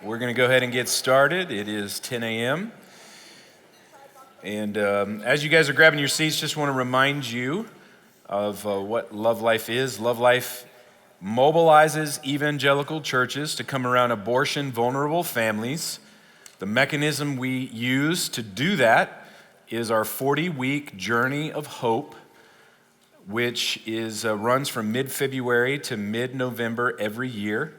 We're going to go ahead and get started. It is 10 a.m. And as you guys are grabbing your seats, just want to remind you of what Love Life is. Love Life mobilizes evangelical churches to come around abortion vulnerable families. The mechanism we use to do that is our 40-week journey of hope, which runs from mid-February to mid-November every year.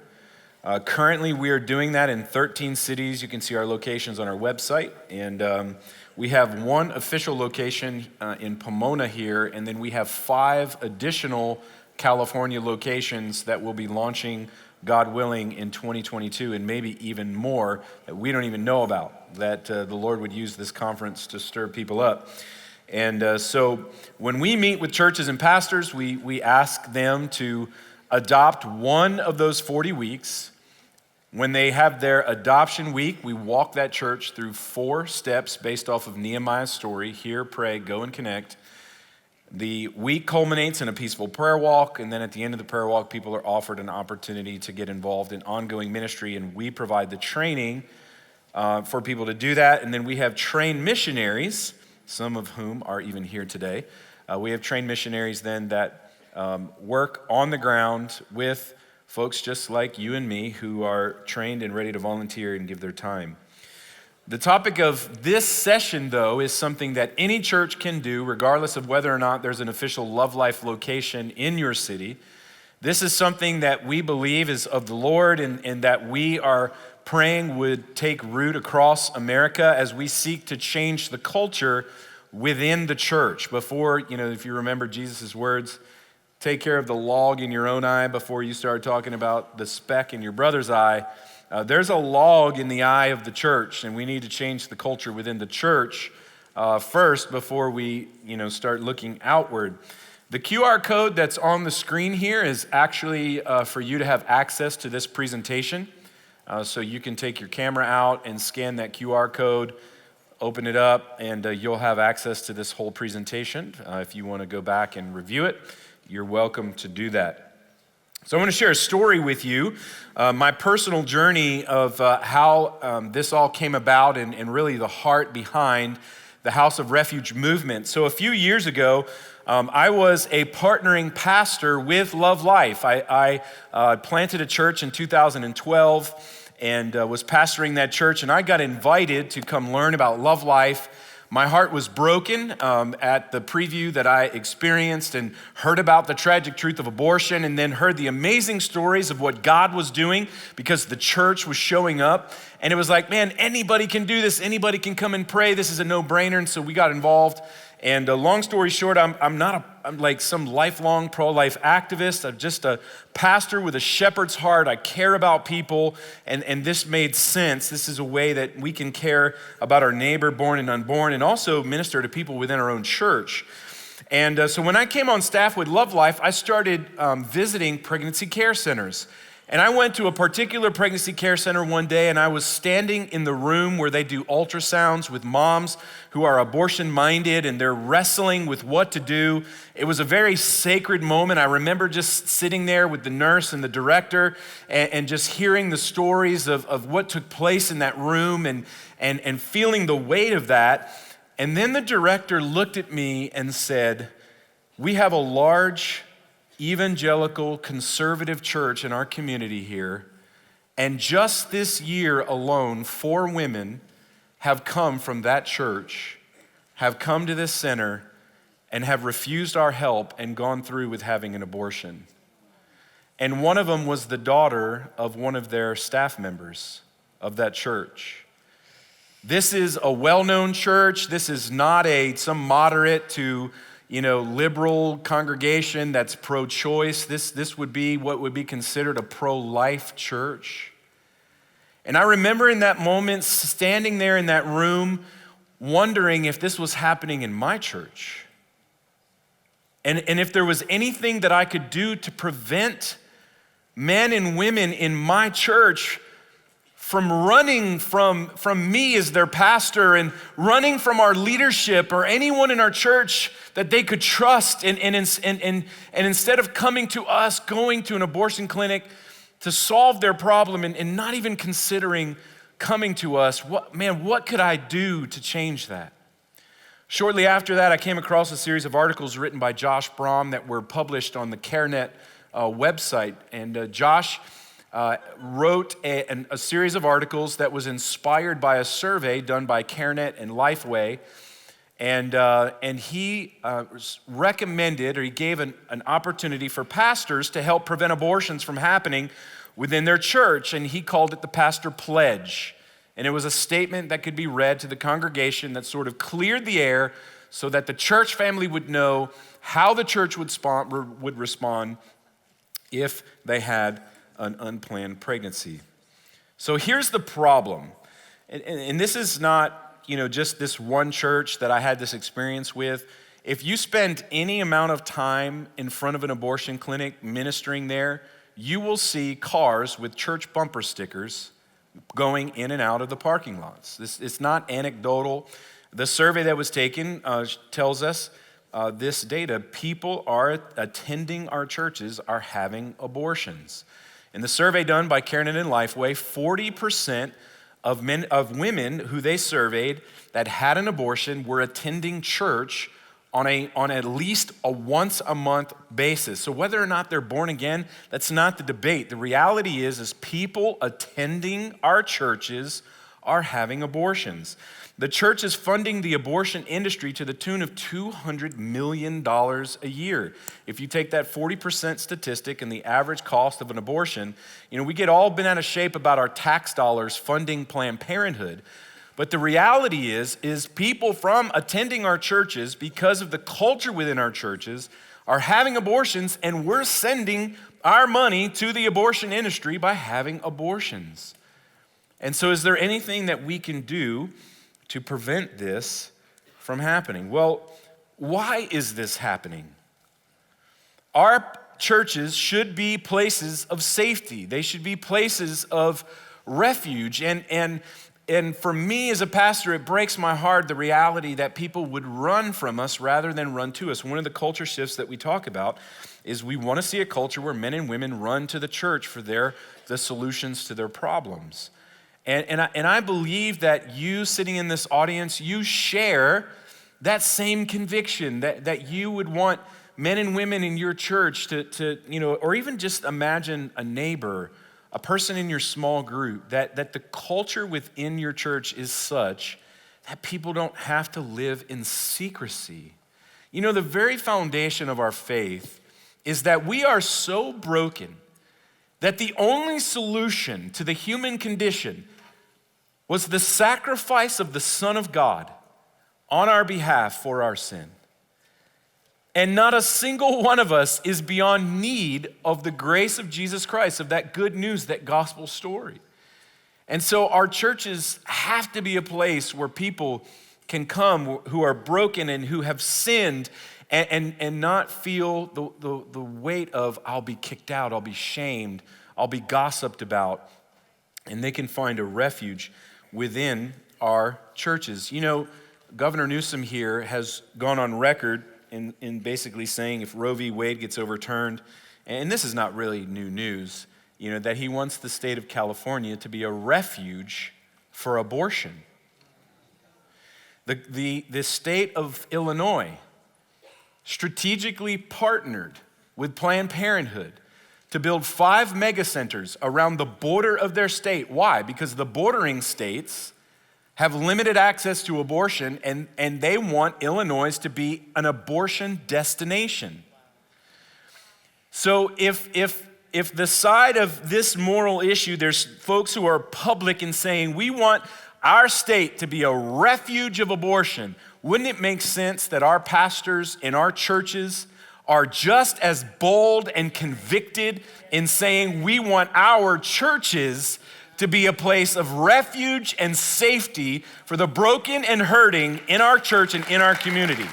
Currently, we are doing that in 13 cities. You can see our locations on our website. And we have one official location in Pomona here, and then we have 5 additional California locations that will be launching, God willing, in 2022, and maybe even more that we don't even know about, that the Lord would use this conference to stir people up. And so when we meet with churches and pastors, we ask them to adopt one of those 40 weeks. When they have their adoption week, we walk that church through 4 steps based off of Nehemiah's story: hear, pray, go, and connect. The week culminates in a peaceful prayer walk, and then at the end of the prayer walk, people are offered an opportunity to get involved in ongoing ministry, and we provide the training for people to do that. And then we have trained missionaries, some of whom are even here today. We have trained missionaries then that work on the ground with folks just like you and me who are trained and ready to volunteer and give their time. The topic of this session, though, is something that any church can do, regardless of whether or not there's an official Love Life location in your city. This is something that we believe is of the Lord and that we are praying would take root across America as we seek to change the culture within the church. Before, if you remember Jesus' words, take care of the log in your own eye before you start talking about the speck in your brother's eye. There's a log in the eye of the church, and we need to change the culture within the church first before we, start looking outward. The QR code that's on the screen here is actually for you to have access to this presentation. So you can take your camera out and scan that QR code, open it up, and you'll have access to this whole presentation. If you want to go back and review it, you're welcome to do that. So I want to share a story with you, my personal journey of how this all came about and really the heart behind the House of Refuge movement. So a few years ago, I was a partnering pastor with Love Life. I planted a church in 2012 and was pastoring that church, and I got invited to come learn about Love Life. My heart was broken at the preview that I experienced and heard about the tragic truth of abortion, and then heard the amazing stories of what God was doing because the church was showing up. And it was like, man, anybody can do this. Anybody can come and pray. This is a no-brainer. And so we got involved. And long story short, I'm like some lifelong pro-life activist. I'm just a pastor with a shepherd's heart. I care about people, and this made sense. This is a way that we can care about our neighbor, born and unborn, and also minister to people within our own church. And so when I came on staff with Love Life, I started visiting pregnancy care centers. And I went to a particular pregnancy care center one day, and I was standing in the room where they do ultrasounds with moms who are abortion-minded, and they're wrestling with what to do. It was a very sacred moment. I remember just sitting there with the nurse and the director and just hearing the stories of what took place in that room and feeling the weight of that. And then the director looked at me and said, "We have a large evangelical conservative church in our community here, and just this year alone, 4 women have come from that church, have come to this center, and have refused our help and gone through with having an abortion. And one of them was the daughter of one of their staff members of that church." This is a well-known church. This is not some moderate to liberal congregation that's pro-choice. This would be what would be considered a pro-life church. And I remember in that moment standing there in that room wondering if this was happening in my church. And if there was anything that I could do to prevent men and women in my church from running from me as their pastor and running from our leadership or anyone in our church that they could trust. And instead of coming to us, going to an abortion clinic to solve their problem and not even considering coming to us. What could I do to change that? Shortly after that, I came across a series of articles written by Josh Brahm that were published on the CareNet website. And Josh wrote a series of articles that was inspired by a survey done by CareNet and Lifeway. And he recommended, or he gave an opportunity for pastors to help prevent abortions from happening within their church. And he called it the Pastor Pledge. And it was a statement that could be read to the congregation that sort of cleared the air so that the church family would know how the church would respond if they had an unplanned pregnancy. So here's the problem. And this is not, just this one church that I had this experience with. If you spend any amount of time in front of an abortion clinic ministering there, you will see cars with church bumper stickers going in and out of the parking lots. It's not anecdotal. The survey that was taken tells us this data. People are attending our churches are having abortions. In the survey done by CareNet and Lifeway, 40% of women who they surveyed that had an abortion were attending church on at least a once a month basis. So whether or not they're born again, that's not the debate. The reality is people attending our churches are having abortions. The church is funding the abortion industry to the tune of $200 million a year. If you take that 40% statistic and the average cost of an abortion, we get all bent out of shape about our tax dollars funding Planned Parenthood. But the reality is people from attending our churches, because of the culture within our churches, are having abortions, and we're sending our money to the abortion industry by having abortions. And so is there anything that we can do to prevent this from happening? Well, why is this happening? Our churches should be places of safety. They should be places of refuge. And for me as a pastor, it breaks my heart, the reality that people would run from us rather than run to us. One of the culture shifts that we talk about is we want to see a culture where men and women run to the church for the solutions to their problems. And I believe that you sitting in this audience, you share that same conviction, that you would want men and women in your church to or even just imagine a neighbor, a person in your small group, that the culture within your church is such that people don't have to live in secrecy. The very foundation of our faith is that we are so broken that the only solution to the human condition was the sacrifice of the Son of God on our behalf for our sin. And not a single one of us is beyond need of the grace of Jesus Christ, of that good news, that gospel story. And so our churches have to be a place where people can come who are broken and who have sinned and not feel the weight of, I'll be kicked out, I'll be shamed, I'll be gossiped about. And they can find a refuge within our churches. Governor Newsom here has gone on record in basically saying if Roe v. Wade gets overturned, and this is not really new news, that he wants the state of California to be a refuge for abortion. The state of Illinois strategically partnered with Planned Parenthood to build 5 megacenters around the border of their state. Why? Because the bordering states have limited access to abortion, and they want Illinois to be an abortion destination. So if the side of this moral issue, there's folks who are public in saying, we want our state to be a refuge of abortion, wouldn't it make sense that our pastors in our churches are just as bold and convicted in saying we want our churches to be a place of refuge and safety for the broken and hurting in our church and in our community?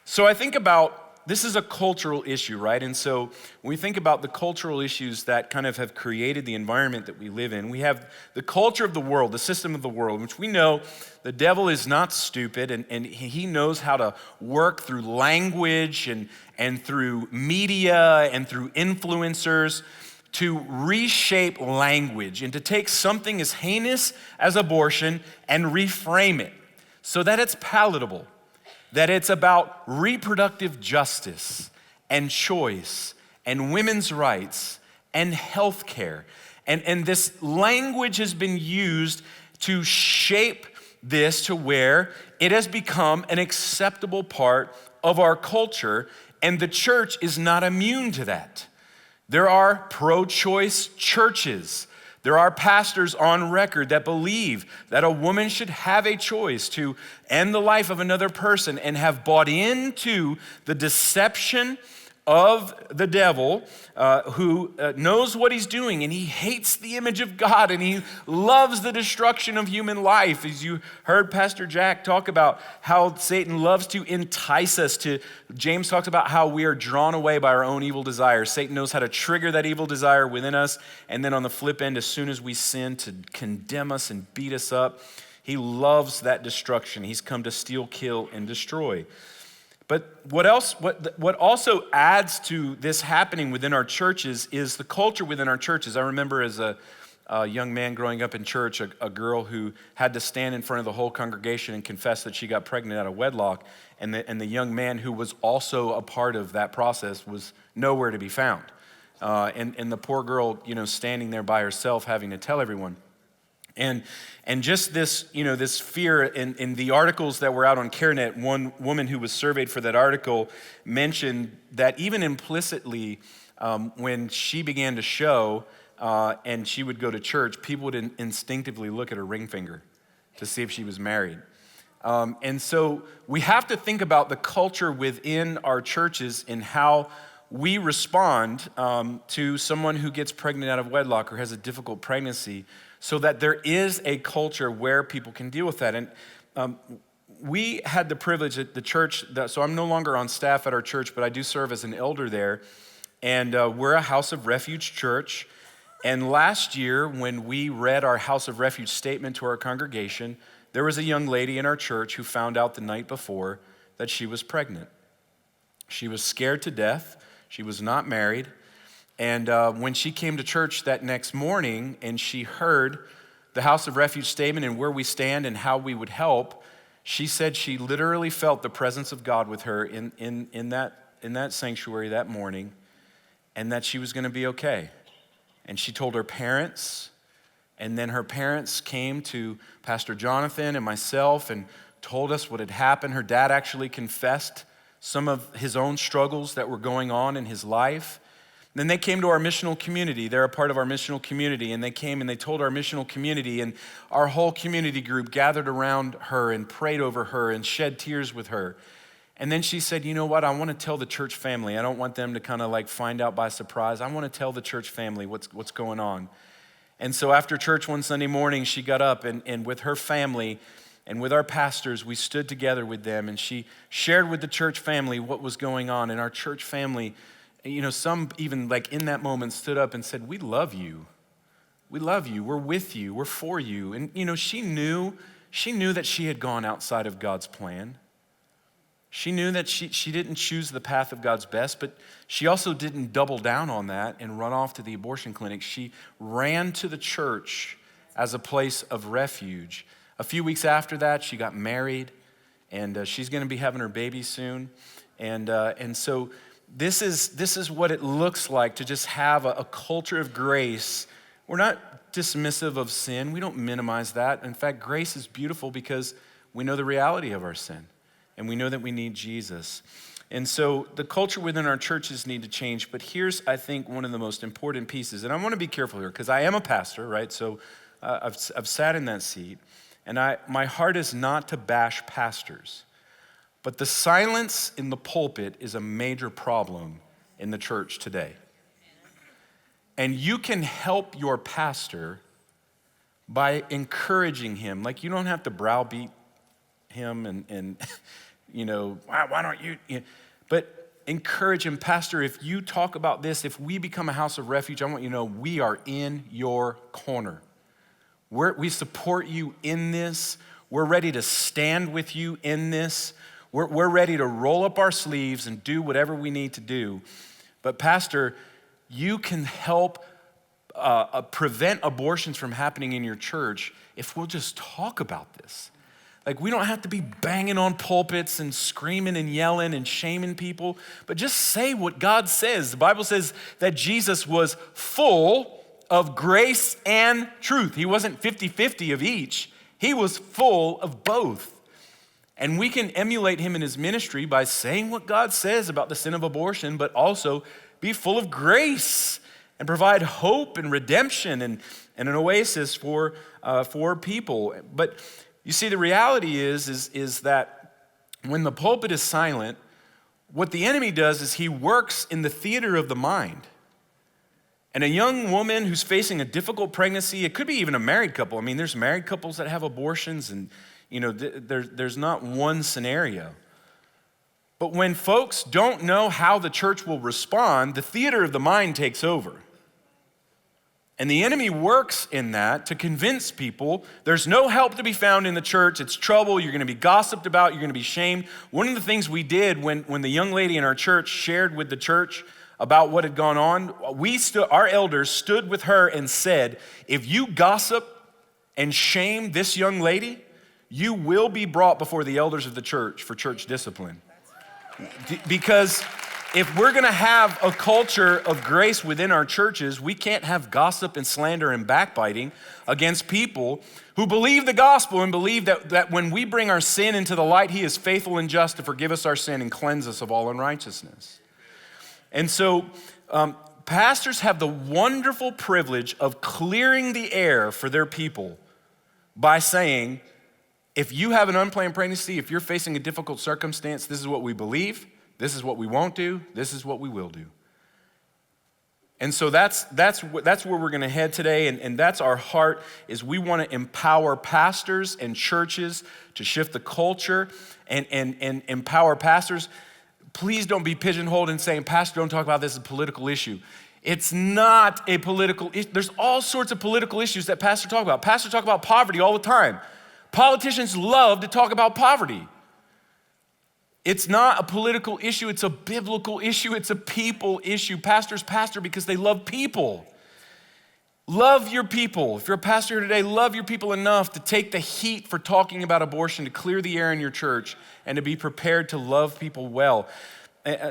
So I think about this is a cultural issue, right? And so when we think about the cultural issues that kind of have created the environment that we live in, we have the culture of the world, the system of the world, which we know the devil is not stupid, and he knows how to work through language and through media and through influencers to reshape language and to take something as heinous as abortion and reframe it so that it's palatable, that it's about reproductive justice and choice and women's rights and health care. And this language has been used to shape this to where it has become an acceptable part of our culture, and the church is not immune to that. There are pro-choice churches. There are pastors on record that believe that a woman should have a choice to end the life of another person and have bought into the deception of the devil who knows what he's doing, and he hates the image of God, and he loves the destruction of human life. As you heard Pastor Jack talk about how Satan loves to entice us to, James talks about how we are drawn away by our own evil desires. Satan knows how to trigger that evil desire within us, and then on the flip end, as soon as we sin, to condemn us and beat us up. He loves that destruction. He's come to steal, kill, and destroy. But what also adds to this happening within our churches is the culture within our churches. I remember as a young man growing up in church, a girl who had to stand in front of the whole congregation and confess that she got pregnant out of wedlock, and the young man who was also a part of that process was nowhere to be found. And the poor girl, standing there by herself having to tell everyone. And just this, this fear in the articles that were out on CareNet, one woman who was surveyed for that article mentioned that even implicitly, when she began to show and she would go to church, people would instinctively look at her ring finger to see if she was married. And so we have to think about the culture within our churches and how we respond to someone who gets pregnant out of wedlock or has a difficult pregnancy, so that there is a culture where people can deal with that. And we had the privilege at the church, so I'm no longer on staff at our church, but I do serve as an elder there. And we're a House of Refuge church. And last year, when we read our House of Refuge statement to our congregation, there was a young lady in our church who found out the night before that she was pregnant. She was scared to death. She was not married. And when she came to church that next morning and she heard the House of Refuge statement and where we stand and how we would help, she said she literally felt the presence of God with her in that sanctuary that morning, and that she was going to be okay. And she told her parents, and then her parents came to Pastor Jonathan and myself and told us what had happened. Her dad actually confessed some of his own struggles that were going on in his life. Then they came to our missional community. They're a part of our missional community. And they came and they told our missional community, and our whole community group gathered around her and prayed over her and shed tears with her. And then she said, you know what? I want to tell the church family. I don't want them to kind of like find out by surprise. I want to tell the church family what's going on. And so after church one Sunday morning, she got up and with her family and with our pastors, we stood together with them, and she shared with the church family what was going on. And our church family, some even like in that moment stood up and said, we love you. We love you. We're with you. We're for you. And, she knew that she had gone outside of God's plan. She knew that she didn't choose the path of God's best, but she also didn't double down on that and run off to the abortion clinic. She ran to the church as a place of refuge. A few weeks after that, she got married, and she's going to be having her baby soon. And so this is what it looks like to just have a culture of grace. We're not dismissive of sin. We don't minimize that. In fact, grace is beautiful because we know the reality of our sin, and we know that we need Jesus. And so the culture within our churches need to change. But here's, I think, one of the most important pieces. And I want to be careful here because I am a pastor, right? So I've sat in that seat. And my heart is not to bash pastors. But the silence in the pulpit is a major problem in the church today. And you can help your pastor by encouraging him. Like, you don't have to browbeat him and why don't you? But encourage him, Pastor, if you talk about this, if we become a house of refuge, I want you to know we are in your corner. We support you in this. We're ready to stand with you in this. We're ready to roll up our sleeves and do whatever we need to do. But Pastor, you can help prevent abortions from happening in your church if we'll just talk about this. Like, we don't have to be banging on pulpits and screaming and yelling and shaming people, but just say what God says. The Bible says that Jesus was full of grace and truth. He wasn't 50-50 of each. He was full of both. And we can emulate him in his ministry by saying what God says about the sin of abortion, but also be full of grace and provide hope and redemption and an oasis for people. But you see, the reality is that when the pulpit is silent, what the enemy does is he works in the theater of the mind. And a young woman who's facing a difficult pregnancy, it could be even a married couple. I mean, there's married couples that have abortions, and there's not one scenario. But when folks don't know how the church will respond, the theater of the mind takes over. And the enemy works in that to convince people there's no help to be found in the church. It's trouble. You're going to be gossiped about. You're going to be shamed. One of the things we did when the young lady in our church shared with the church about what had gone on, our elders stood with her and said, if you gossip and shame this young lady, you will be brought before the elders of the church for church discipline. Because if we're gonna have a culture of grace within our churches, we can't have gossip and slander and backbiting against people who believe the gospel and believe that when we bring our sin into the light, he is faithful and just to forgive us our sin and cleanse us of all unrighteousness. And so pastors have the wonderful privilege of clearing the air for their people by saying, if you have an unplanned pregnancy, if you're facing a difficult circumstance, this is what we believe. This is what we won't do. This is what we will do. And so that's where we're going to head today, and that's our heart, is we want to empower pastors and churches to shift the culture and empower pastors. Please don't be pigeonholed in saying, Pastor, don't talk about this as a political issue. It's not a political issue. There's all sorts of political issues that pastors talk about. Pastors talk about poverty all the time. Politicians love to talk about poverty. It's not a political issue, it's a biblical issue, it's a people issue. Pastors pastor because they love people. Love your people. If you're a pastor here today, love your people enough to take the heat for talking about abortion, to clear the air in your church, and to be prepared to love people well.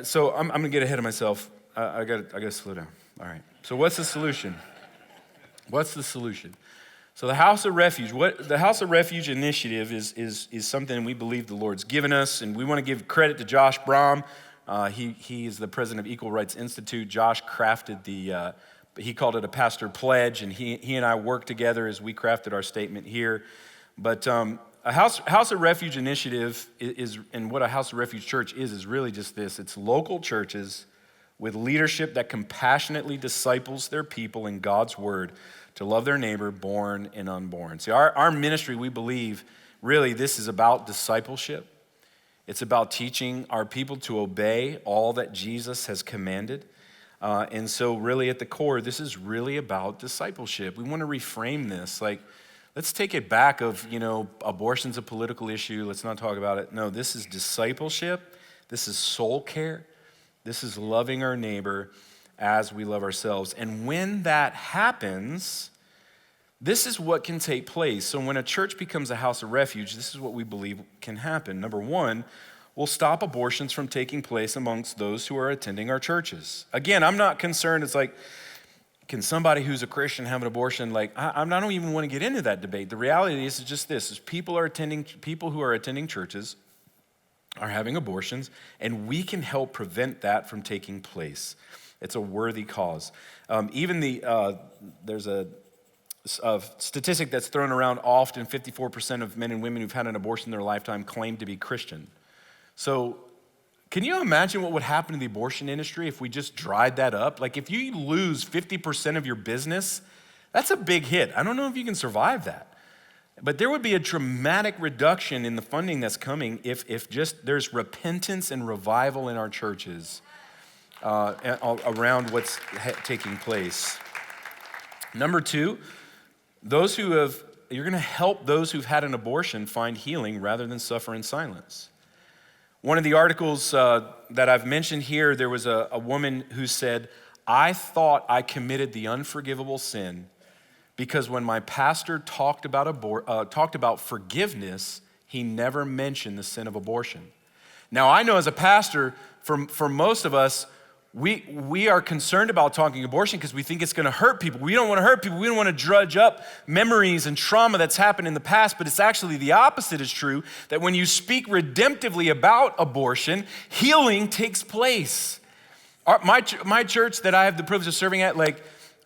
So I'm gonna get ahead of myself. I gotta slow down. All right, so what's the solution? What's the solution? So the House of Refuge, the House of Refuge initiative is something we believe the Lord's given us, and we want to give credit to Josh Brom. He is the president of Equal Rights Institute. Josh crafted he called it a pastor pledge, and he and I worked together as we crafted our statement here. But a House of Refuge initiative is, and what a House of Refuge church is really just this. It's local churches with leadership that compassionately disciples their people in God's word to love their neighbor, born and unborn. See, our ministry, we believe, really this is about discipleship. It's about teaching our people to obey all that Jesus has commanded. And so really at the core, this is really about discipleship. We want to reframe this. Like, let's take it back of, abortion's a political issue. Let's not talk about it. No, this is discipleship. This is soul care. This is loving our neighbor as we love ourselves. And when that happens, this is what can take place. So when a church becomes a house of refuge, this is what we believe can happen. Number one, we'll stop abortions from taking place amongst those who are attending our churches. Again, I'm not concerned. It's like, can somebody who's a Christian have an abortion? Like, I don't even want to get into that debate. The reality is just this, is people who are attending churches are having abortions, and we can help prevent that from taking place. It's a worthy cause. There's a statistic that's thrown around often, 54% of men and women who've had an abortion in their lifetime claim to be Christian. So can you imagine what would happen to the abortion industry if we just dried that up? Like, if you lose 50% of your business, that's a big hit. I don't know if you can survive that. But there would be a dramatic reduction in the funding that's coming if just there's repentance and revival in our churches around what's taking place. Number two, you're going to help those who've had an abortion find healing rather than suffer in silence. One of the articles that I've mentioned here, there was a woman who said, I thought I committed the unforgivable sin because when my pastor talked about forgiveness, he never mentioned the sin of abortion. Now, I know as a pastor, for most of us, we are concerned about talking abortion because we think it's going to hurt people. We don't want to hurt people. We don't want to drudge up memories and trauma that's happened in the past, but it's actually the opposite is true, that when you speak redemptively about abortion, healing takes place. My church that I have the privilege of serving at,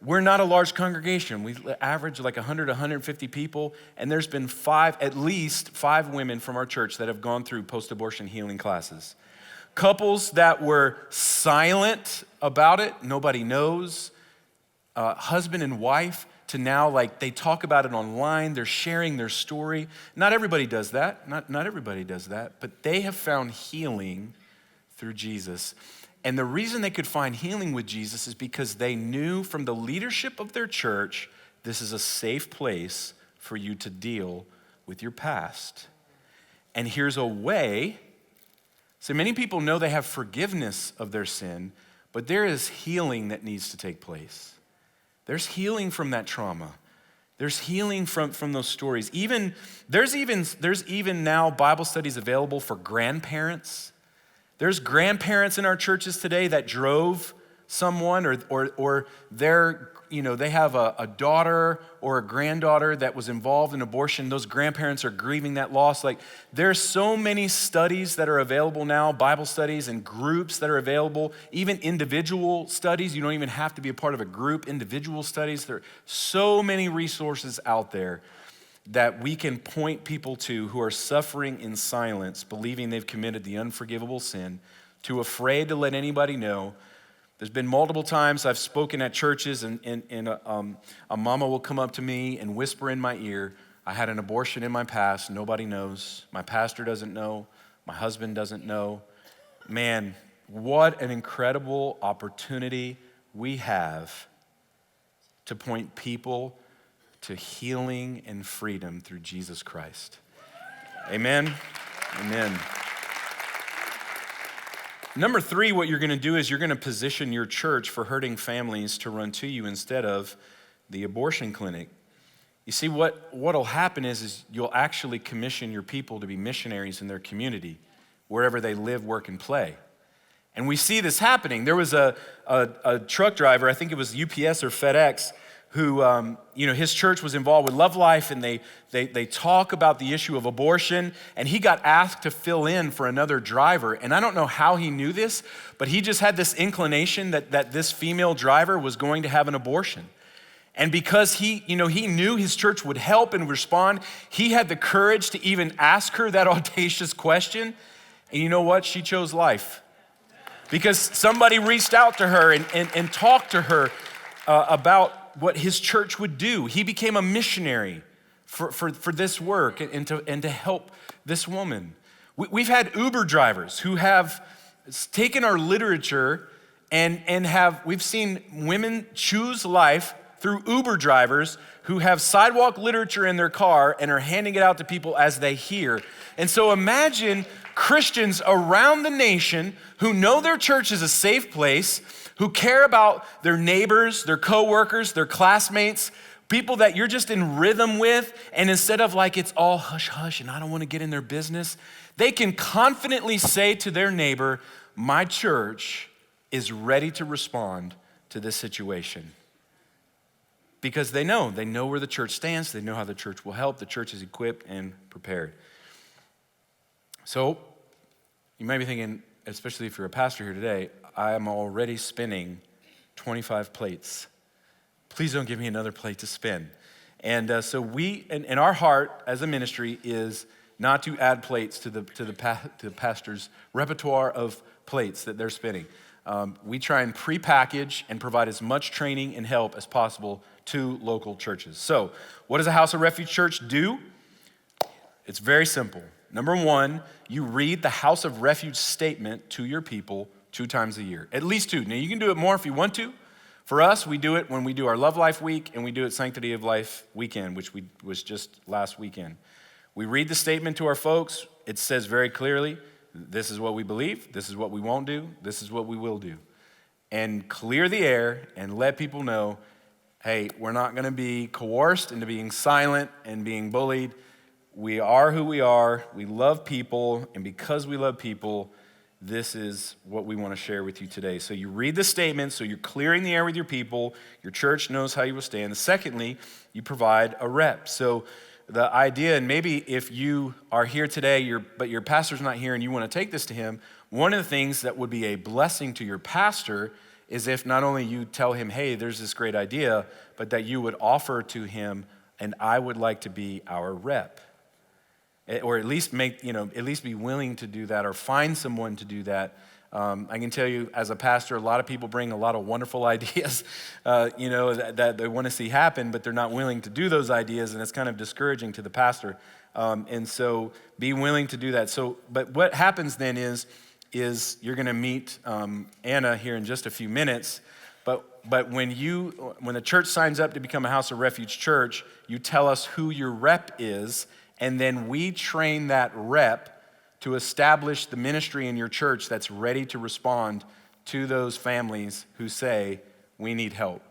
we're not a large congregation. We average 100, 150 people, and there's been at least five women from our church that have gone through post-abortion healing classes. Couples that were silent about it, nobody knows. Husband and wife to now, they talk about it online, they're sharing their story. Not everybody does that, not everybody does that, but they have found healing through Jesus. And the reason they could find healing with Jesus is because they knew from the leadership of their church, this is a safe place for you to deal with your past. And here's a way. So many people know they have forgiveness of their sin, but there is healing that needs to take place. There's healing from that trauma. There's healing from those stories. There's even now Bible studies available for grandparents. There's grandparents in our churches today that drove someone or they have a daughter or a granddaughter that was involved in abortion. Those grandparents are grieving that loss. There's so many studies that are available now, Bible studies and groups that are available, even individual studies. You don't even have to be a part of a group, individual studies. There are so many resources out there that we can point people to who are suffering in silence, believing they've committed the unforgivable sin, too afraid to let anybody know. There's been multiple times I've spoken at churches and a mama will come up to me and whisper in my ear, I had an abortion in my past, nobody knows. My pastor doesn't know, my husband doesn't know. Man, what an incredible opportunity we have to point people to healing and freedom through Jesus Christ. Amen, amen. Number three, what you're going to do is you're going to position your church for hurting families to run to you instead of the abortion clinic. You see, what'll happen is you'll actually commission your people to be missionaries in their community, wherever they live, work, and play. And we see this happening. There was a truck driver, I think it was UPS or FedEx, who, his church was involved with Love Life, and they talk about the issue of abortion, and he got asked to fill in for another driver. And I don't know how he knew this, but he just had this inclination that this female driver was going to have an abortion. And because he knew his church would help and respond, he had the courage to even ask her that audacious question. And you know what? She chose life. Because somebody reached out to her and talked to her about what his church would do. He became a missionary for this work and to help this woman. We've had Uber drivers who have taken our literature we've seen women choose life through Uber drivers who have sidewalk literature in their car and are handing it out to people as they hear. And so imagine Christians around the nation who know their church is a safe place, who care about their neighbors, their coworkers, their classmates, people that you're just in rhythm with, and instead of it's all hush hush and I don't want to get in their business, they can confidently say to their neighbor, my church is ready to respond to this situation. Because they know where the church stands, they know how the church will help, the church is equipped and prepared. So, you might be thinking, especially if you're a pastor here today, I am already spinning 25 plates. Please don't give me another plate to spin. And so in our heart as a ministry is not to add plates to the pastor's repertoire of plates that they're spinning. We try and pre-package and provide as much training and help as possible to local churches. So what does a House of Refuge church do? It's very simple. Number one, you read the House of Refuge statement to your people 2 times a year, at least 2. Now, you can do it more if you want to. For us, we do it when we do our Love Life Week, and we do it Sanctity of Life Weekend, which was just last weekend. We read the statement to our folks. It says very clearly, this is what we believe, this is what we won't do, this is what we will do. And clear the air and let people know, hey, we're not going to be coerced into being silent and being bullied. We are who we are. We love people, and because we love people, this is what we want to share with you today. So you read the statement, so you're clearing the air with your people. Your church knows how you will stand. Secondly, you provide a rep. So the idea, and maybe if you are here today, but your pastor's not here and you want to take this to him, one of the things that would be a blessing to your pastor is if not only you tell him, hey, there's this great idea, but that you would offer to him, and I would like to be our rep. Or at least be willing to do that, or find someone to do that. I can tell you, as a pastor, a lot of people bring a lot of wonderful ideas, that they want to see happen, but they're not willing to do those ideas, and it's kind of discouraging to the pastor. And so, be willing to do that. So, but what happens then is you're going to meet Anna here in just a few minutes. But when the church signs up to become a House of Refuge church, you tell us who your rep is. And then we train that rep to establish the ministry in your church that's ready to respond to those families who say, we need help.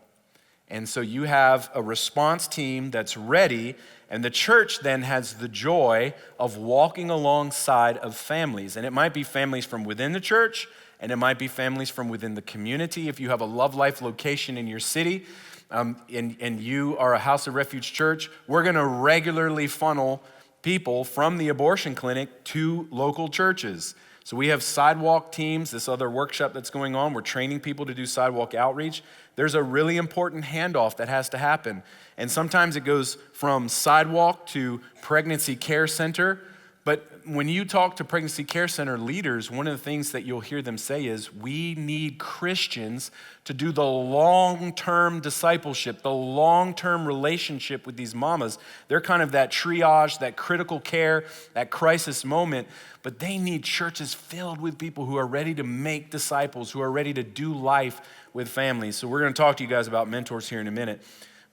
And so you have a response team that's ready, and the church then has the joy of walking alongside of families. And it might be families from within the church, and it might be families from within the community. If you have a Love Life location in your city, and you are a House of Refuge church, we're gonna regularly funnel people from the abortion clinic to local churches. So we have sidewalk teams, this other workshop that's going on. We're training people to do sidewalk outreach. There's a really important handoff that has to happen. And sometimes it goes from sidewalk to pregnancy care center. But when you talk to pregnancy care center leaders, one of the things that you'll hear them say is, we need Christians to do the long-term discipleship, the long-term relationship with these mamas. They're kind of that triage, that critical care, that crisis moment, but they need churches filled with people who are ready to make disciples, who are ready to do life with families. So we're going to talk to you guys about mentors here in a minute.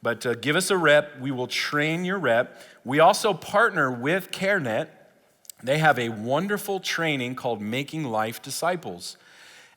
But give us a rep. We will train your rep. We also partner with CareNet. They have a wonderful training called Making Life Disciples.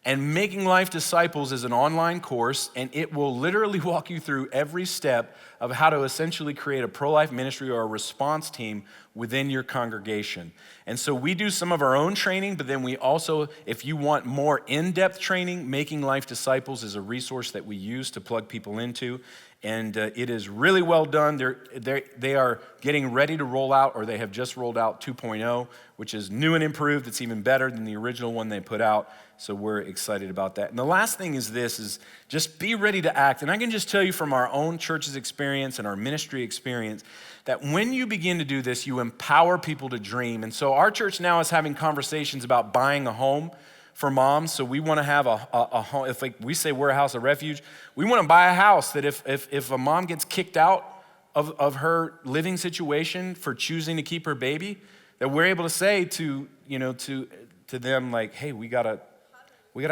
And Making Life Disciples is an online course, and it will literally walk you through every step of how to essentially create a pro-life ministry or a response team within your congregation. And so we do some of our own training, but then we also, if you want more in-depth training, Making Life Disciples is a resource that we use to plug people into. And it is really well done. They are getting ready to roll out, or they have just rolled out 2.0, which is new and improved. It's even better than the original one they put out. So we're excited about that. And the last thing is just be ready to act. And I can just tell you from our own church's experience and our ministry experience that when you begin to do this, you empower people to dream. And so our church now is having conversations about buying a home for moms. So we want to have a home. If we say we're a House of Refuge, we want to buy a house that if a mom gets kicked out of her living situation for choosing to keep her baby, that we're able to say to them, like, hey, we got a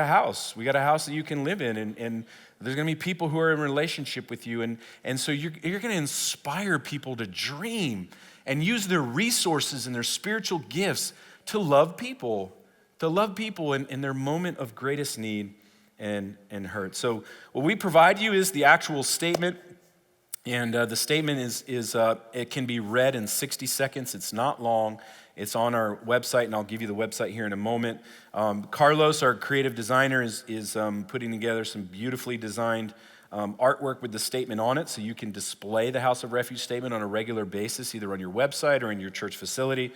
house. We got a house that you can live in, and there's going to be people who are in relationship with you, and so you're going to inspire people to dream and use their resources and their spiritual gifts to love people in their moment of greatest need and hurt. So what we provide you is the actual statement, and the statement is it can be read in 60 seconds. It's not long. It's on our website, and I'll give you the website here in a moment. Carlos, our creative designer, is putting together some beautifully designed artwork with the statement on it, so you can display the House of Refuge statement on a regular basis, either on your website or in your church facility.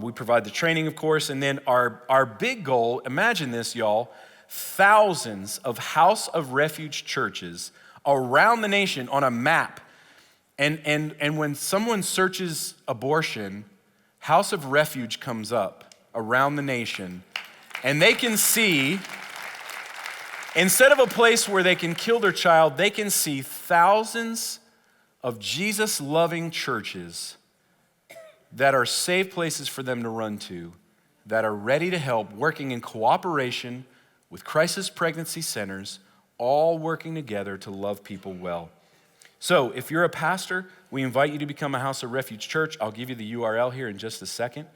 We provide the training, of course, and then our big goal, imagine this, y'all, thousands of House of Refuge churches around the nation on a map. And when someone searches abortion, House of Refuge comes up around the nation, and they can see, instead of a place where they can kill their child, they can see thousands of Jesus-loving churches that are safe places for them to run to, that are ready to help, working in cooperation with crisis pregnancy centers, all working together to love people well. So if you're a pastor, we invite you to become a House of Refuge church. I'll give you the URL here in just a second,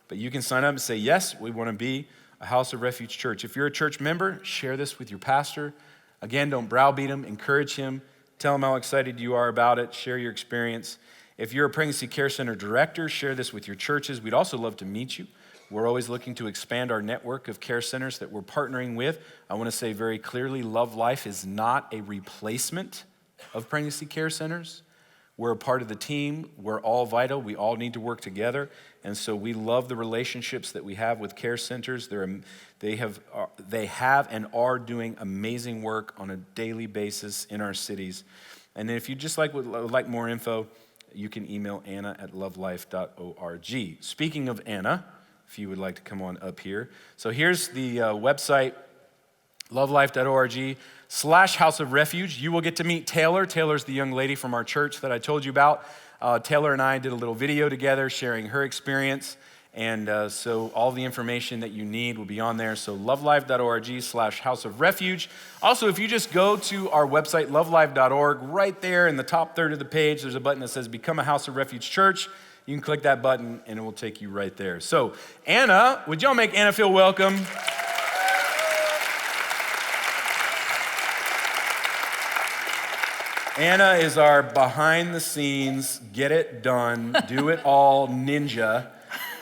but you can sign up and say, yes, we want to be a House of Refuge church. If you're a church member, share this with your pastor. Again, don't browbeat him, encourage him, tell him how excited you are about it, share your experience. If you're a pregnancy care center director, share this with your churches. We'd also love to meet you. We're always looking to expand our network of care centers that we're partnering with. I want to say very clearly, Love Life is not a replacement of pregnancy care centers. We're a part of the team. We're all vital. We all need to work together. And so we love the relationships that we have with care centers. They have and are doing amazing work on a daily basis in our cities. And then if you just would like more info, you can email Anna at lovelife.org. Speaking of Anna, if you would like to come on up here. So here's the website, lovelife.org/House of Refuge. You will get to meet Taylor. Taylor's the young lady from our church that I told you about. Taylor and I did a little video together sharing her experience. And so all the information that you need will be on there. So lovelife.org/House of Refuge. Also, if you just go to our website, lovelife.org, right there in the top third of the page, there's a button that says Become a House of Refuge Church. You can click that button and it will take you right there. So Anna, would y'all make Anna feel welcome? Anna is our behind the scenes, get it done, do it all ninja.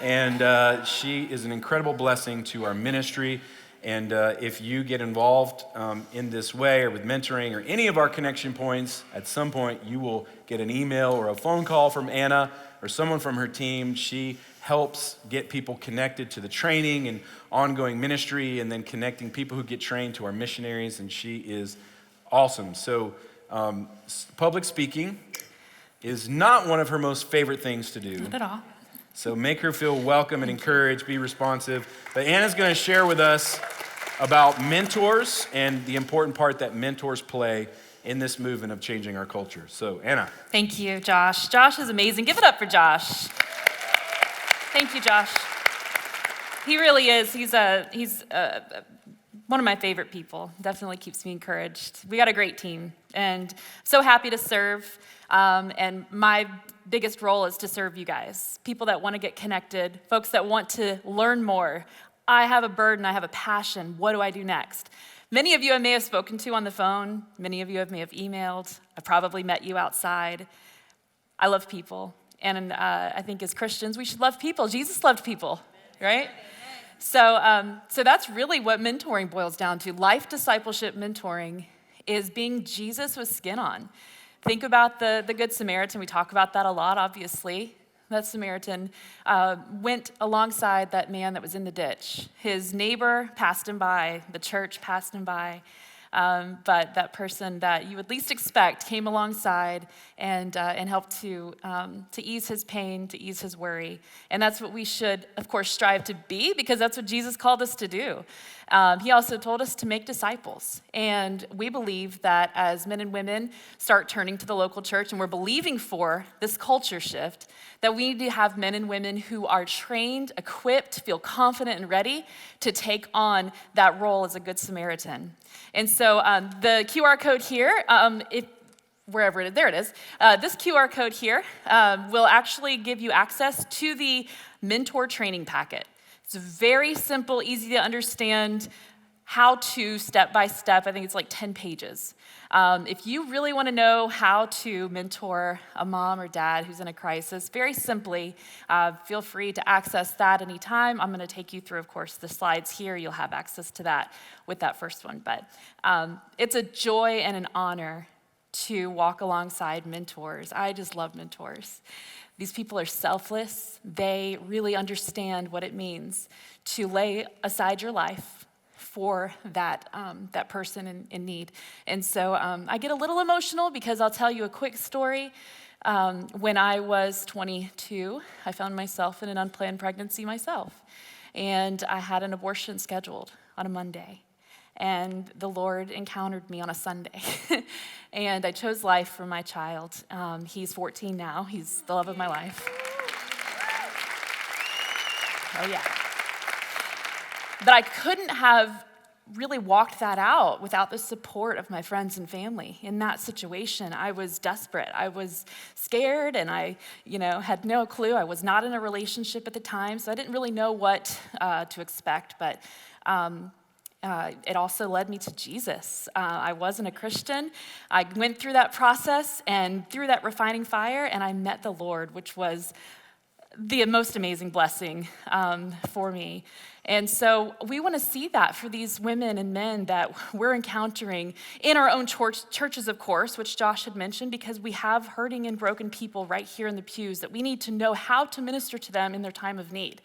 And she is an incredible blessing to our ministry. And if you get involved in this way or with mentoring or any of our connection points, at some point you will get an email or a phone call from Anna or someone from her team. She helps get people connected to the training and ongoing ministry and then connecting people who get trained to our missionaries. And she is awesome. So public speaking is not one of her most favorite things to do. Not at all. So make her feel welcome and encouraged, be responsive. But Anna's going to share with us about mentors and the important part that mentors play in this movement of changing our culture. So Anna. Thank you, Josh. Josh is amazing. Give it up for Josh. Thank you, Josh. He really is. He's one of my favorite people. Definitely keeps me encouraged. We got a great team, and so happy to serve. And my biggest role is to serve you guys, people that want to get connected, folks that want to learn more. I have a burden, I have a passion. What do I do next? Many of you I may have spoken to on the phone. Many of you may have emailed. I probably met you outside. I love people. And I think as Christians, we should love people. Jesus loved people, right? So that's really what mentoring boils down to. Life discipleship mentoring is being Jesus with skin on. Think about the Good Samaritan. We talk about that a lot, obviously. That Samaritan went alongside that man that was in the ditch. His neighbor passed him by. The church passed him by. But that person that you would least expect came alongside and helped to ease his pain, to ease his worry. And that's what we should, of course, strive to be, because that's what Jesus called us to do. He also told us to make disciples. And we believe that as men and women start turning to the local church, and we're believing for this culture shift, that we need to have men and women who are trained, equipped, feel confident and ready to take on that role as a Good Samaritan. And so the QR code here, there it is. This QR code here will actually give you access to the mentor training packet. It's very simple, easy to understand, how to step by step. I think it's like 10 pages. If you really want to know how to mentor a mom or dad who's in a crisis, very simply, feel free to access that anytime. I'm going to take you through, of course, the slides here. You'll have access to that with that first one. But it's a joy and an honor to walk alongside mentors. I just love mentors. These people are selfless. They really understand what it means to lay aside your life for that person in need. And so I get a little emotional because I'll tell you a quick story. When I was 22, I found myself in an unplanned pregnancy myself. And I had an abortion scheduled on a Monday. And the Lord encountered me on a Sunday. And I chose life for my child. He's 14 now. He's the love of my life. Oh, yeah. But I couldn't have really walked that out without the support of my friends and family. In that situation, I was desperate. I was scared, and I, had no clue. I was not in a relationship at the time, so I didn't really know what to expect, but it also led me to Jesus. I wasn't a Christian. I went through that process and through that refining fire, and I met the Lord, which was the most amazing blessing for me. And so we want to see that for these women and men that we're encountering in our own churches, of course, which Josh had mentioned, because we have hurting and broken people right here in the pews that we need to know how to minister to them in their time of need.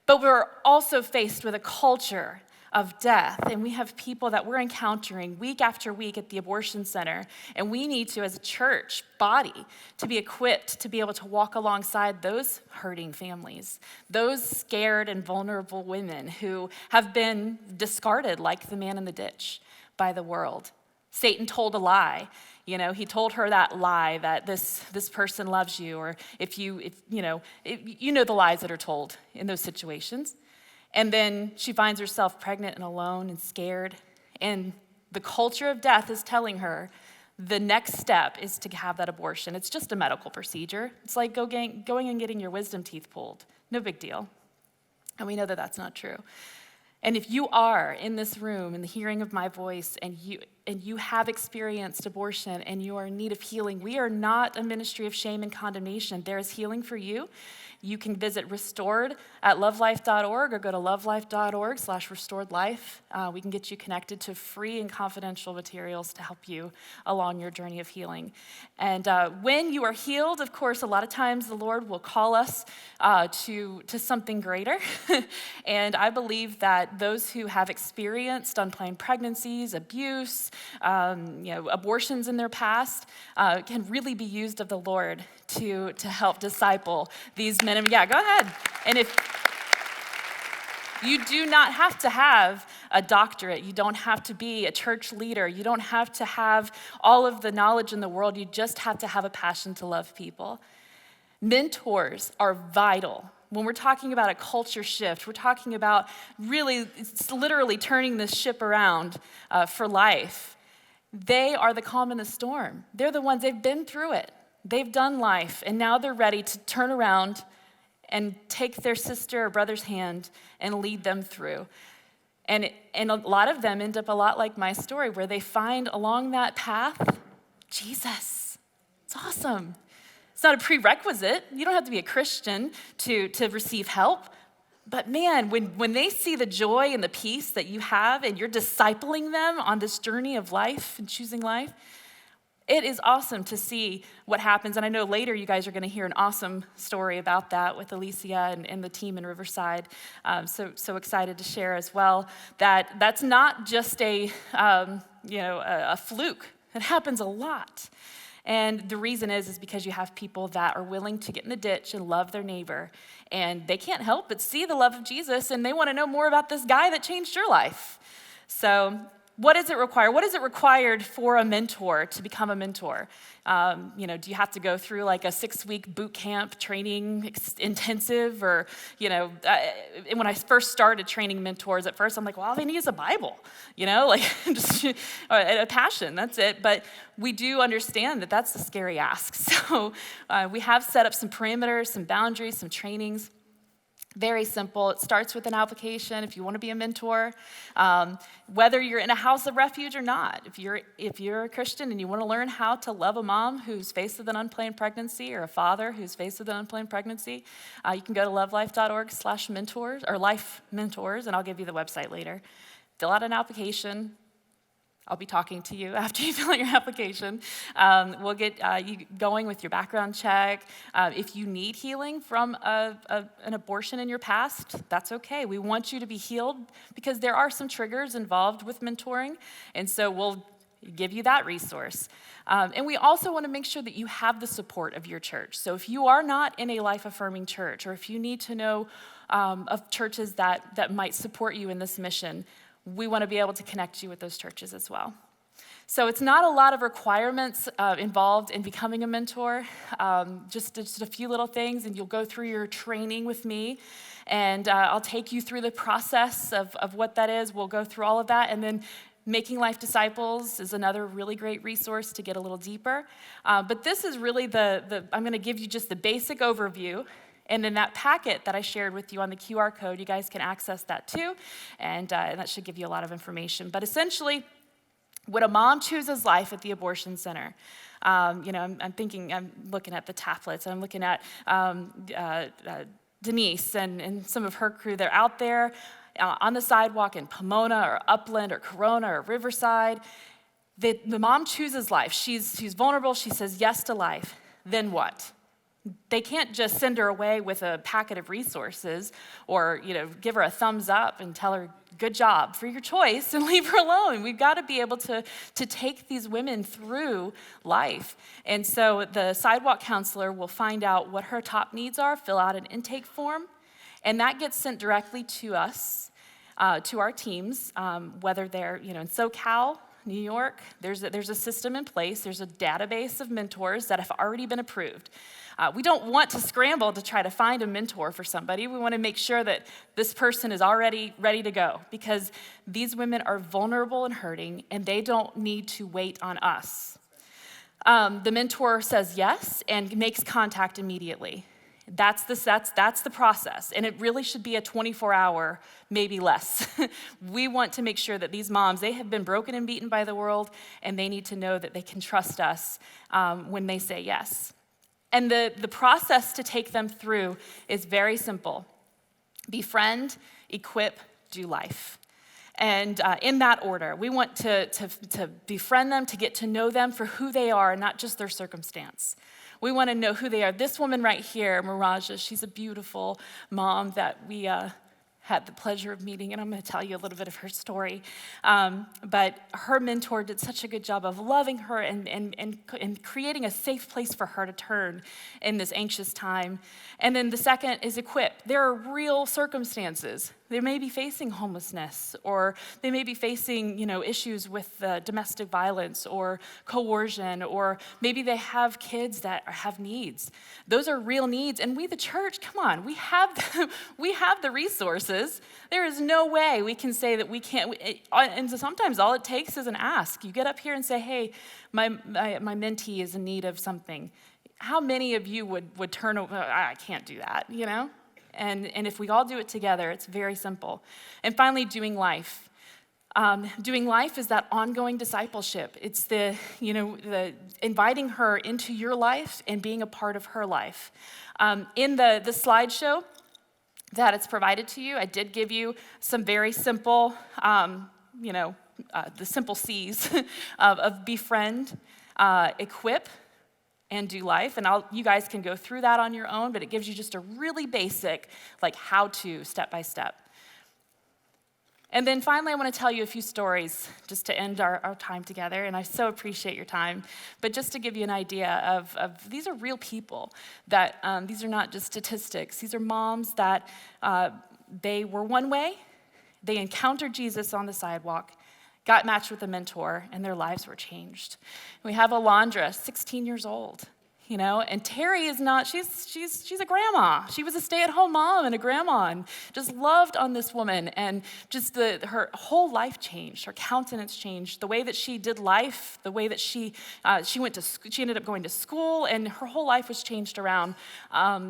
But we're also faced with a culture of death, and we have people that we're encountering week after week at the abortion center, and we need to, as a church body, to be equipped to be able to walk alongside those hurting families, those scared and vulnerable women who have been discarded like the man in the ditch by the world. Satan told a lie. He told her that lie that this person loves you, or if you know the lies that are told in those situations. And then she finds herself pregnant and alone and scared. And the culture of death is telling her the next step is to have that abortion. It's just a medical procedure. It's like going and getting your wisdom teeth pulled. No big deal. And we know that that's not true. And if you are in this room in the hearing of my voice and you have experienced abortion and you are in need of healing, we are not a ministry of shame and condemnation. There is healing for you. You can visit Restored at lovelife.org or go to lovelife.org/restoredlife. We can get you connected to free and confidential materials to help you along your journey of healing. And when you are healed, of course, a lot of times the Lord will call us to something greater. And I believe that those who have experienced unplanned pregnancies, abuse, abortions in their past can really be used of the Lord to help disciple these men. Yeah, go ahead. And if you do not have to have a doctorate, you don't have to be a church leader, you don't have to have all of the knowledge in the world, you just have to have a passion to love people. Mentors are vital. When we're talking about a culture shift, we're talking about really, it's literally turning this ship around for life. They are the calm in the storm. They're the ones, they've been through it. They've done life, and now they're ready to turn around and take their sister or brother's hand and lead them through. And a lot of them end up a lot like my story, where they find along that path Jesus. It's awesome. It's not a prerequisite. You don't have to be a Christian to receive help. But man, when they see the joy and the peace that you have and you're discipling them on this journey of life and choosing life, it is awesome to see what happens. And I know later you guys are going to hear an awesome story about that with Alicia and the team in Riverside. So excited to share as well that that's not just a fluke. It happens a lot. And the reason is because you have people that are willing to get in the ditch and love their neighbor. And they can't help but see the love of Jesus, and they want to know more about this guy that changed your life. So what does it require? What is it required for a mentor to become a mentor? Do you have to go through like a 6-week boot camp training intensive? Or, when I first started training mentors, at first I'm like, well, all they need is a Bible, just a passion, that's it. But we do understand that that's a scary ask. So we have set up some parameters, some boundaries, some trainings. Very simple. It starts with an application if you want to be a mentor. Whether you're in a house of refuge or not, if you're a Christian and you want to learn how to love a mom who's faced with an unplanned pregnancy or a father who's faced with an unplanned pregnancy, you can go to lovelife.org/mentors or life mentors, and I'll give you the website later. Fill out an application. I'll be talking to you after you fill out your application. We'll get you going with your background check. If you need healing from an abortion in your past, that's okay. We want you to be healed because there are some triggers involved with mentoring, and so we'll give you that resource. And we also want to make sure that you have the support of your church. So if you are not in a life-affirming church, or if you need to know of churches that might support you in this mission, we want to be able to connect you with those churches as well. So it's not a lot of requirements involved in becoming a mentor, just a few little things, and you'll go through your training with me. And I'll take you through the process of what that is. We'll go through all of that. And then Making Life Disciples is another really great resource to get a little deeper. But this is really I'm going to give you just the basic overview. And then that packet that I shared with you on the QR code, you guys can access that too. And that should give you a lot of information. But essentially, when a mom chooses life at the abortion center, I'm looking at the tablets, I'm looking at Denise and some of her crew. They're out there on the sidewalk in Pomona or Upland or Corona or Riverside. The mom chooses life. She's vulnerable. She says yes to life. Then what? They can't just send her away with a packet of resources or, give her a thumbs up and tell her, good job for your choice, and leave her alone. We've got to be able to take these women through life. And so the sidewalk counselor will find out what her top needs are, fill out an intake form, and that gets sent directly to us, to our teams, whether they're, in SoCal, New York, there's a system in place. There's a database of mentors that have already been approved. We don't want to scramble to try to find a mentor for somebody. We want to make sure that this person is already ready to go, because these women are vulnerable and hurting, and they don't need to wait on us. The mentor says yes and makes contact immediately. That's the process, and it really should be a 24-hour, maybe less. We want to make sure that these moms, they have been broken and beaten by the world, and they need to know that they can trust us when they say yes. And the process to take them through is very simple. Befriend, equip, do life. And in that order, we want to befriend them, to get to know them for who they are, not just their circumstance. We want to know who they are. This woman right here, Miraja, she's a beautiful mom that we had the pleasure of meeting, and I'm going to tell you a little bit of her story. But her mentor did such a good job of loving her and creating a safe place for her to turn in this anxious time. And then the second is equip. There are real circumstances. They may be facing homelessness, or they may be facing, issues with domestic violence or coercion, or maybe they have kids that have needs. Those are real needs, and we, the church, come on, we have the resources. There is no way we can say that we can't. And sometimes all it takes is an ask. You get up here and say, "Hey, my mentee is in need of something." How many of you would turn over? I can't do that, And if we all do it together, it's very simple. And finally, doing life. Doing life is that ongoing discipleship. It's the inviting her into your life and being a part of her life. In the slideshow that it's provided to you, I did give you some very simple, the simple C's of befriend, equip, and do life. And you guys can go through that on your own, but it gives you just a really basic, how to, step by step. And then finally, I want to tell you a few stories just to end our time together, and I so appreciate your time. But just to give you an idea of these are real people, that these are not just statistics. These are moms that they were one way, they encountered Jesus on the sidewalk, got matched with a mentor, and their lives were changed. We have Alondra, 16 years old, and Terry is not, she's a grandma. She was a stay-at-home mom and a grandma, and just loved on this woman, and just her whole life changed, her countenance changed, the way that she did life, the way that she ended up going to school, and her whole life was changed around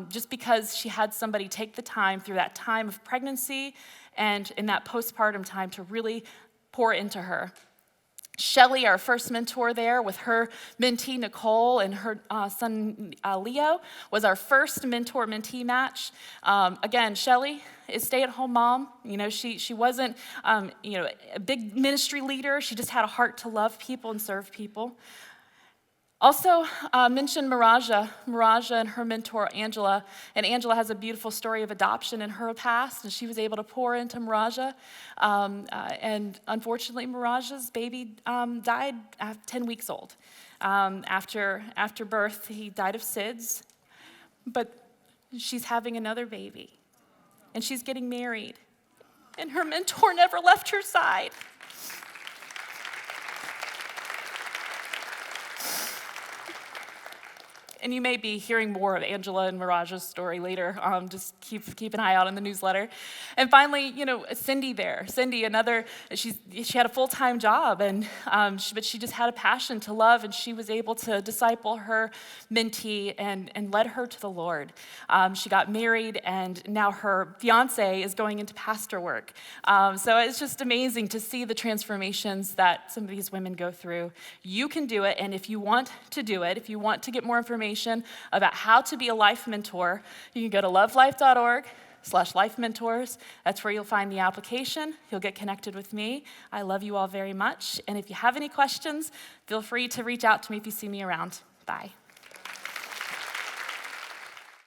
just because she had somebody take the time through that time of pregnancy and in that postpartum time to really pour into her. Shelly, our first mentor there, with her mentee Nicole and her son Leo, was our first mentor-mentee match. Again, Shelly is a stay-at-home mom. She wasn't a big ministry leader. She just had a heart to love people and serve people. Also mentioned Miraja and her mentor Angela, and Angela has a beautiful story of adoption in her past, and she was able to pour into Miraja, and unfortunately Miraja's baby died at 10 weeks old. After birth, he died of SIDS, but she's having another baby, and she's getting married, and her mentor never left her side. And you may be hearing more of Angela and Mirage's story later. Just keep an eye out on the newsletter. And finally, Cindy there. Cindy, she had a full-time job, and but she just had a passion to love, and she was able to disciple her mentee and led her to the Lord. She got married, and now her fiance is going into pastor work. So it's just amazing to see the transformations that some of these women go through. You can do it, and if you want to do it, if you want to get more information about how to be a life mentor, you can go to lovelife.org/life mentors. That's where you'll find the application. You'll get connected with me. I love you all very much. And if you have any questions, feel free to reach out to me if you see me around. Bye.